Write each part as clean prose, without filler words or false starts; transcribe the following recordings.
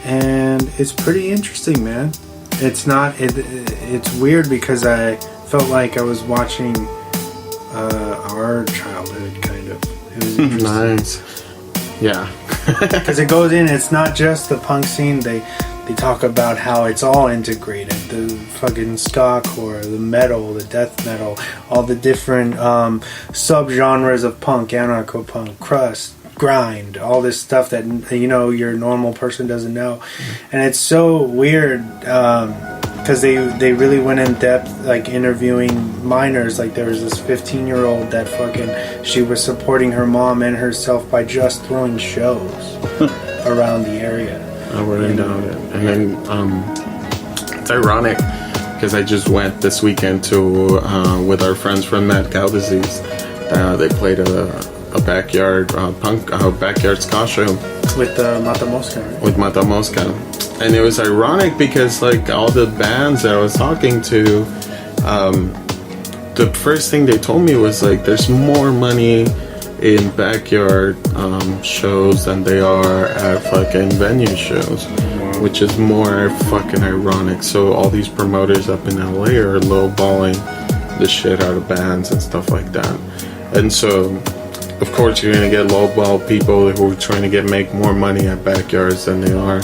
and it's pretty interesting, man. It's not. It's weird because I felt like I was watching our childhood, kind of. It was interesting. Nice. Yeah. Because it goes in. It's not just the punk scene. They talk about how it's all integrated. The fucking skacore, the metal, the death metal, all the different subgenres of punk, anarcho-punk, crust, grind, all this stuff that, you know, your normal person doesn't know. And it's so weird because they really went in depth, like interviewing minors. Like there was this 15-year-old that fucking, she was supporting her mom and herself by just throwing shows around the area. I wouldn't doubt it. And then it's ironic because I just went this weekend to with our friends from Mad Cow Disease. They played a backyard punk backyard ska show with Mata Mosca, right? With Mata Mosca. And it was ironic because like all the bands that I was talking to, the first thing they told me was like there's more money in backyard shows than they are at fucking venue shows. Wow. Which is more fucking ironic. So all these promoters up in LA are lowballing the shit out of bands and stuff like that. And so of course you're gonna get lowball people who are trying to make more money at backyards than they are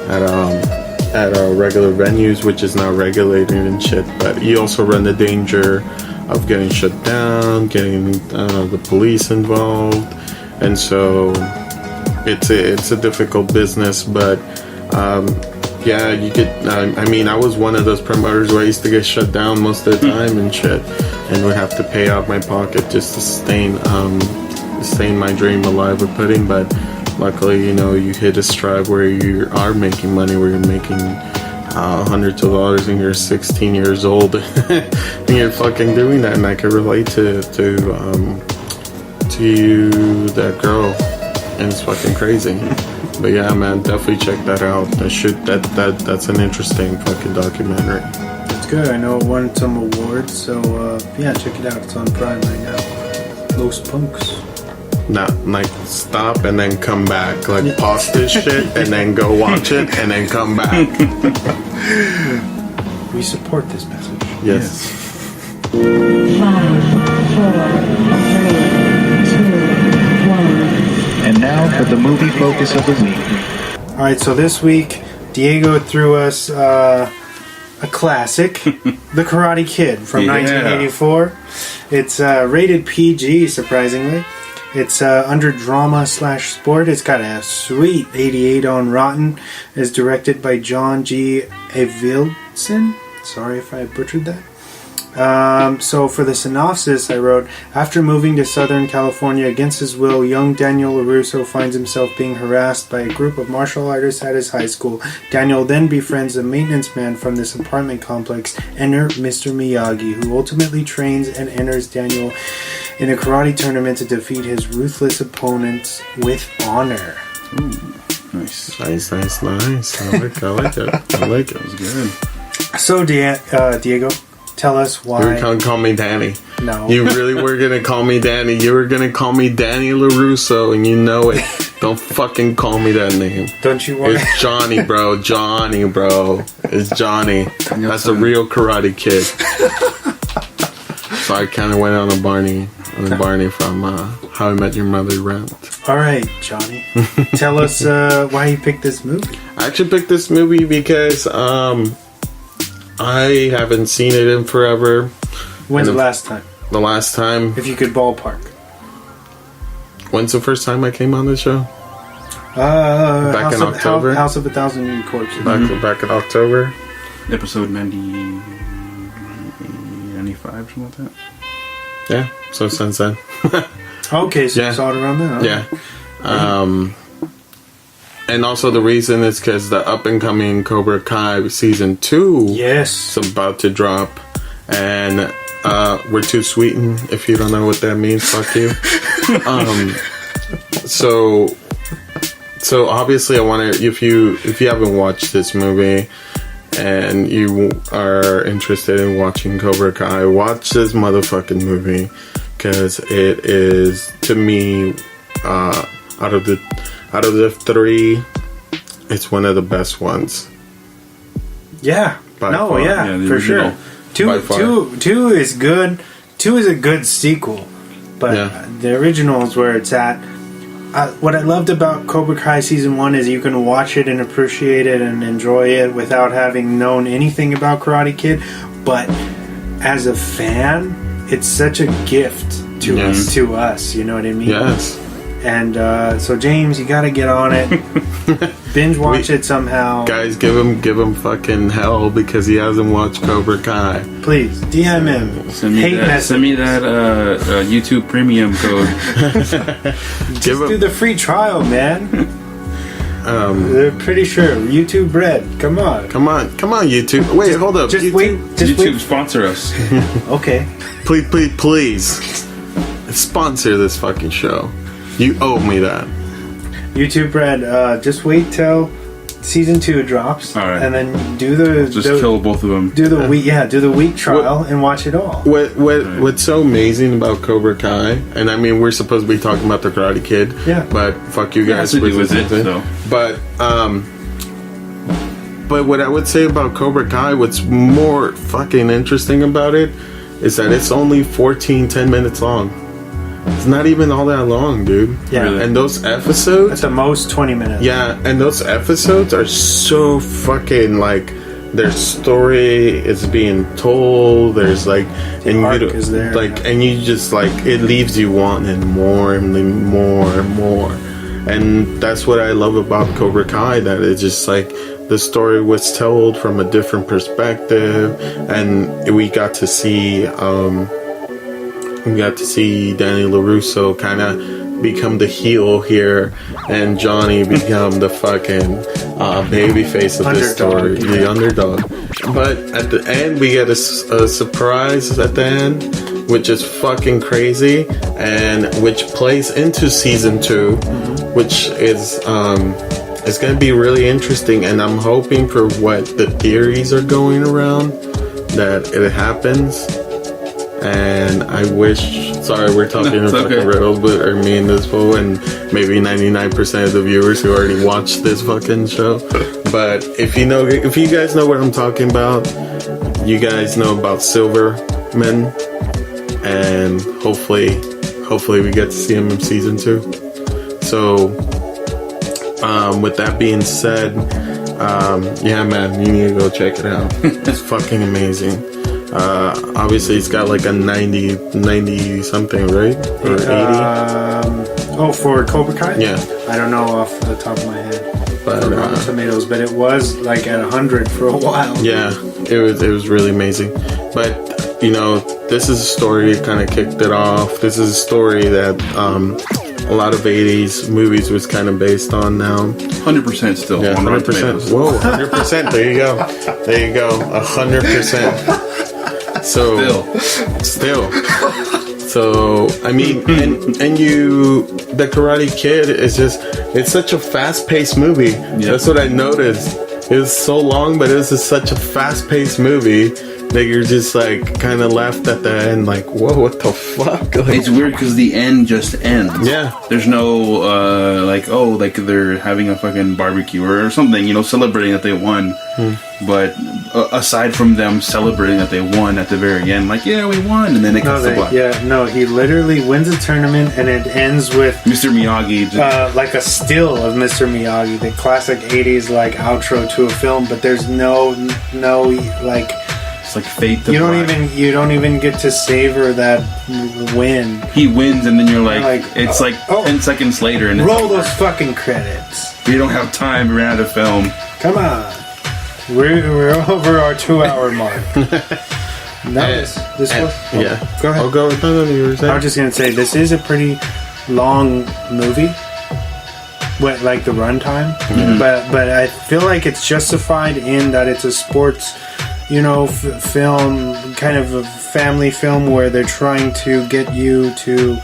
at regular venues, which is not regulated and shit. But you also run the danger of getting shut down, getting the police involved, and so it's a difficult business. But yeah, you could. I mean, I was one of those promoters where I used to get shut down most of the time and shit, and would have to pay out my pocket just to sustain my dream alive with pudding. But luckily, you know, you hit a stride where you are making money, where you're making hundreds of dollars and you're 16 years old and you're fucking doing that. And I can relate to you, that girl, and it's fucking crazy. But yeah, man, definitely check that out. That's an interesting fucking documentary. It's good. I know it won some awards, so yeah, check it out. It's on Prime right now. Los Punks. Not like stop and then come back. Like pause this shit and then go watch it and then come back. We support this message. Yes. 5, 4, 3, 2, 1. And now for the movie focus of the week. Alright, so this week Diego threw us a classic, The Karate Kid from 1984. It's rated PG, surprisingly. It's under drama/sport. It's got a sweet 88 on Rotten. It's directed by John G. Avildsen. Sorry if I butchered that. So for the synopsis, I wrote, after moving to Southern California against his will, young Daniel LaRusso finds himself being harassed by a group of martial artists at his high school. Daniel then befriends a maintenance man from this apartment complex, enter Mr. Miyagi, who ultimately trains and enters Daniel in a karate tournament to defeat his ruthless opponents with honor. Ooh, nice. Nice. I like it. It was good. So, Diego, tell us why. You were going to call me Danny. No. You really were going to call me Danny. You were going to call me Danny LaRusso, and you know it. Don't fucking call me that name. Don't you want It's Johnny, bro. Johnny, bro. It's Johnny. That's a real Karate Kid. So I kind of went on a Barney from How I Met Your Mother rant. All right, Johnny. Tell us why you picked this movie. I actually picked this movie because I haven't seen it in forever. When's the last time? The last time? If you could ballpark. When's the first time I came on this show? Back in October? House of a Thousand Corpses. Back in October? Episode 95, something like that. Yeah, so since then. Okay, so you saw it around then? Yeah. And also the reason is because the up-and-coming Cobra Kai Season 2 is about to drop. And we're too sweetened. If you don't know what that means, fuck you. So obviously I want to, if you haven't watched this movie and you are interested in watching Cobra Kai, watch this motherfucking movie, because it is, to me, out of the three it's one of the best ones. Yeah. By No, far. yeah, Yeah, the for original. sure. By far. Two is good. 2 is a good sequel, but Yeah. the original is where it's at. What I loved about Cobra Kai season 1 is you can watch it and appreciate it and enjoy it without having known anything about Karate Kid. But as a fan, it's such a gift to Yes. to us. You know what I mean? Yes. And so James, you got to get on it. Binge watch it somehow. Guys, give him fucking hell because he hasn't watched Cobra Kai. Please DM him. Send me Hate that. message. Send me that YouTube Premium code. Give Do him. the free trial, man. They're pretty sure. YouTube Bread. Come on. Come on, YouTube. Wait, hold up. Just YouTube, wait. Just YouTube sponsor us. wait. Okay. please, sponsor this fucking show. You owe me that. YouTube Bread. Just wait till season 2 drops, All right. and then do the Just kill both of them. do the week trial and watch it all. What's so amazing about Cobra Kai, and I mean we're supposed to be talking about the Karate Kid, Yeah. but fuck you It has guys to do with it, listening. though. But what I would say about Cobra Kai, what's more fucking interesting about it, is that it's only 10 minutes long. It's not even all that long, dude. Yeah. Really? And those At episodes, the most 20 minutes. yeah, and those episodes are so fucking like their story is being told. There's like, and arc you is there, like, yeah. and you just like it leaves you wanting more and more and more. And that's what I love about Cobra Kai. That it's just like the story was told from a different perspective, and we got to see Danny LaRusso kind of become the heel here, and Johnny become the fucking baby face of this story, Underdog, the underdog. But at the end, we get a surprise at the end, which is fucking crazy, and which plays into season 2, which is it's going to be really interesting. And I'm hoping for what the theories are going around that it happens. And I wish, sorry, we're talking in It's fucking okay. riddles, but or me and this fool, and maybe 99% of the viewers who already watched this fucking show. But if you guys know what I'm talking about, you guys know about Silverman, and hopefully we get to see him in season 2. So, with that being said, yeah, man, you need to go check it out. It's fucking amazing. Obviously it's got like a 90 something, right? Or 80? For Cobra Kai? Yeah. I don't know off the top of my head. But, For Rotten Tomatoes, but it was like at 100 for a while. yeah, it was really amazing. But, you know, this is a story that kind of kicked it off. This is a story that a lot of 80s movies was kind of based on now. 100% still. Yeah, on Rotten 100%. Tomatoes. Whoa, 100%. There you go. 100%. So still. So I mean, and the Karate Kid is just, it's such a fast-paced movie. Yeah. That's what I noticed. It was so long, but it was just such a fast-paced movie that you're just like kind of left at the end, like, whoa, what the fuck? Like, It's weird because the end just ends. Yeah. There's no, like they're having a fucking barbecue or something, you know, celebrating that they won. But aside from them celebrating that they won at the very end, like, yeah, we won, and then it cuts to black. He literally wins a tournament and it ends with Mr. Miyagi. like a still of Mr. Miyagi, the classic 80s like outro to a film, but there's no like It's like fate to you black. don't even get to savor that win. He wins, and then you're like, it's like oh. 10 seconds later, and Roll those fucking credits. we don't have time. We ran out of film. Come on. We're over our 2-hour mark. This was yeah. Go ahead. I'll go with that. You were saying? I was just gonna say this is a pretty long movie, with like the runtime, but I feel like it's justified in that it's a sports, film, kind of a family film where they're trying to get you to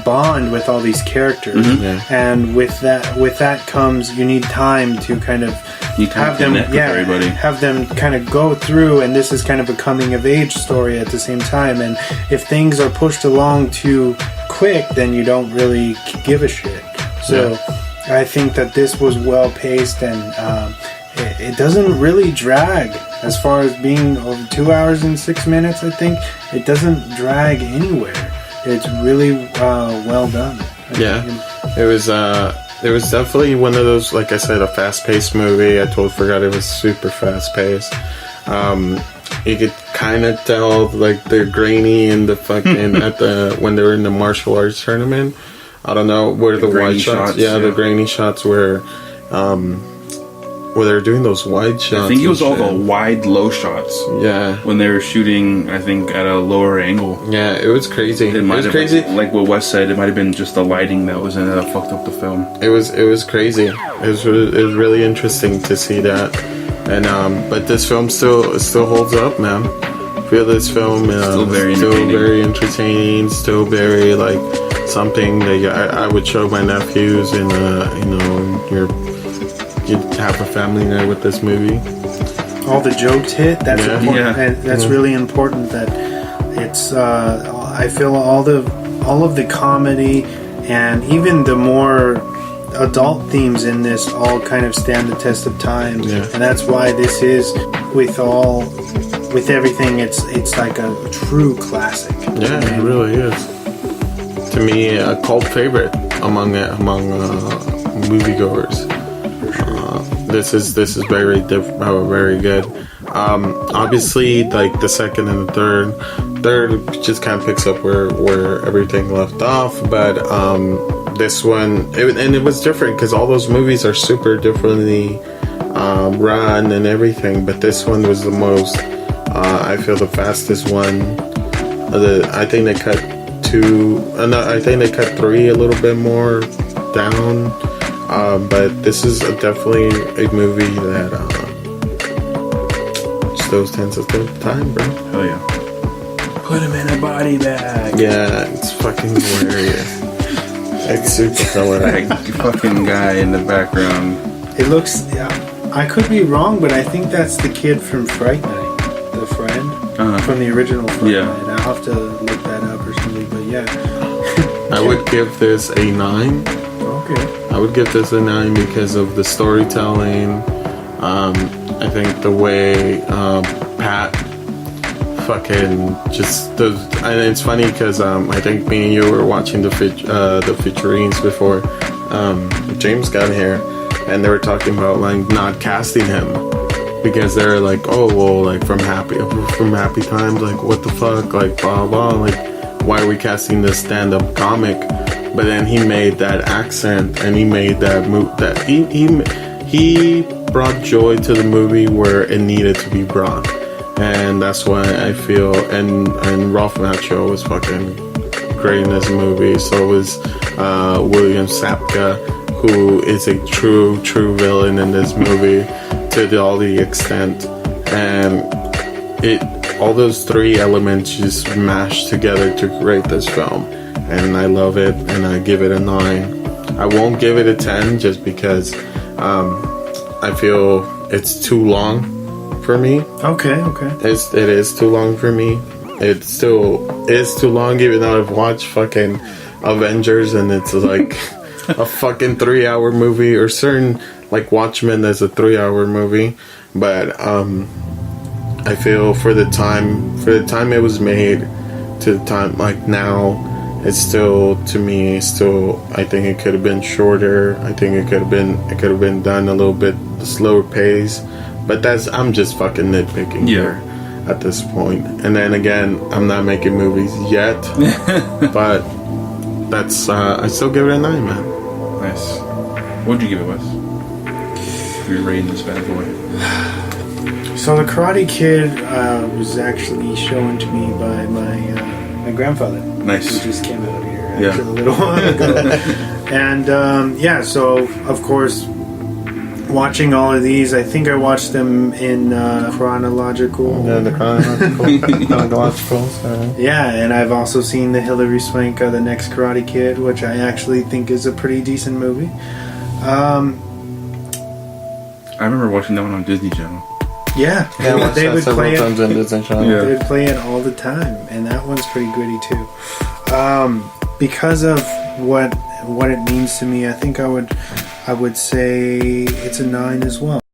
bond with all these characters, Yeah. and with that comes you need time to kind of You kind of connect with everybody. have them kind of go through, and this is kind of a coming of age story at the same time. And if things are pushed along too quick, then you don't really give a shit. So I think that this was well paced, and it doesn't really drag as far as being over 2 hours and 6 minutes. I think it doesn't drag anywhere. It's really well done. It was definitely one of those, like I said, a fast-paced movie. I totally forgot it was super fast-paced. You could kind of tell, like, they're grainy in the fucking when they were in the martial arts tournament. I don't know where the wide shots. The grainy shots where they're doing those wide shots. I think it was all the wide low shots. Yeah, when they were shooting, I think at a lower angle. Yeah, it was crazy. It was crazy. Like what Wes said, it might have been just the lighting that was in it that fucked up the film. It was crazy. It was really interesting to see that. And but this film still holds up, man. I feel this film still very entertaining, still very like something that I would show my nephews in you'd have a family night with this movie. All the jokes hit. That's important. And that's really important. That it's. I feel all of the comedy and even the more adult themes in this all kind of stand the test of time. Yeah. And that's why this is with everything. It's like a true classic. Yeah, it really is. To me, a cult favorite among moviegoers. This is very very good. Obviously, like the second and the third just kind of picks up where everything left off. But this one, it was different because all those movies are super differently run and everything. But this one was the most. I feel the fastest one. I think they cut 2. I think they cut 3 a little bit more down. But this is definitely a movie that still stands the test of time, bro. Hell yeah. Put him in a body bag. Yeah, it's fucking hilarious. It's super hilarious. That fucking guy in the background. It looks... Yeah, I could be wrong, but I think that's the kid from Fright Night. The friend. From the original Fright Night. I'll have to look that up or something, but yeah. I would give this a 9. Okay. I would give this a 9 because of the storytelling. I think the way Pat fucking just does, and it's funny because I think me and you were watching the featurines before James got here, and they were talking about like not casting him because they're like, oh well, like from Happy Times, like what the fuck, like blah blah, like why are we casting this stand-up comic? But then he made that accent, and he made that that he brought joy to the movie where it needed to be brought, and that's why I feel. And Ralph Macchio was fucking great in this movie. So was William Sapka, who is a true villain in this movie to all the extent, and all those 3 elements just mashed together to create this film. And I love it, and I give it a 9. I won't give it a 10 just because I feel it's too long for me. Okay. It is too long for me. It still is too long, even though I've watched fucking Avengers, and it's like a fucking 3-hour movie, or certain like Watchmen is a 3-hour movie. But I feel for the time it was made to the time like now. It's still, to me, I think it could have been shorter. I think it could have been done a little bit slower pace. But I'm just fucking nitpicking here at this point. And then again, I'm not making movies yet, but that's I still give it a 9, man. Nice. What'd you give it, Wes? You're rating this bad boy. So the Karate Kid was actually shown to me by my grandfather. Nice. He just came out here a little while ago. And so of course, watching all of these, I think I watched them in chronological. Yeah, the chronological. Sorry. Yeah, and I've also seen the Hilary Swank, The Next Karate Kid, which I actually think is a pretty decent movie. I remember watching that one on Disney Channel. Yeah, they would play it. Times in Disney Channel. Yeah. They would play it all the time, and that one's pretty gritty too. Because of what it means to me, I think I would I would say it's a 9 as well.